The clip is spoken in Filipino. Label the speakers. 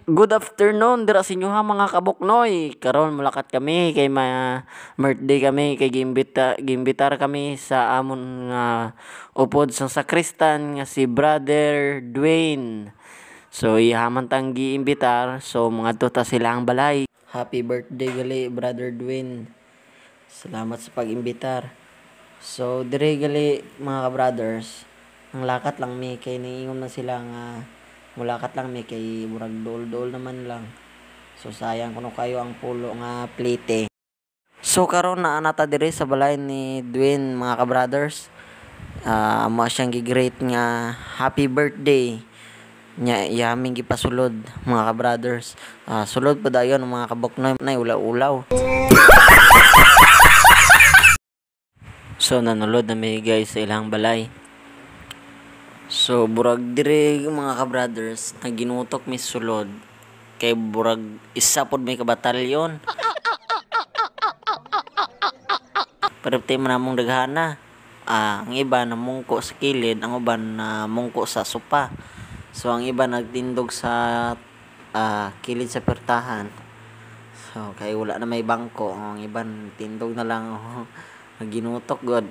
Speaker 1: Good afternoon dira sa inyo ha mga kabuknoy. Karon mulakat kami kay birthday kami kay gimbitar kami sa amon nga upod sa sakristan nga si Brother Dwayne. So ihaman tang giimbitar so mga ta sila ang balay. Happy birthday gali Brother Dwayne. Salamat sa pag-imbitar. So dire gali mga ka-brothers, ang lakat lang mi kay niingon na sila nga mulakat lang mi kay murag dool-dool naman lang. So sayang kuno kayo ang pulo nga plate. So karon naa nata dire sa balay ni Dwayne mga ka-brothers. Amo siyang gi-greet nga happy birthday. Nya yaming gipasulod mga ka-brothers. Sulod pa dayon mga kabuknoy nay ulaw-ulaw. So nanulod na mi guys sa ilang balay. So burag dire mga ka-brothers naginutok mi sulod kay burag isa pod may kabatalyon. Pero man namong daghana. Ang iba namungko sa kilid, ang uban mungko sa sopa. So ang iba nagtindog sa kilid sa pertahan. So kay wala na may bangko, ang iba tindog na lang ginutok god.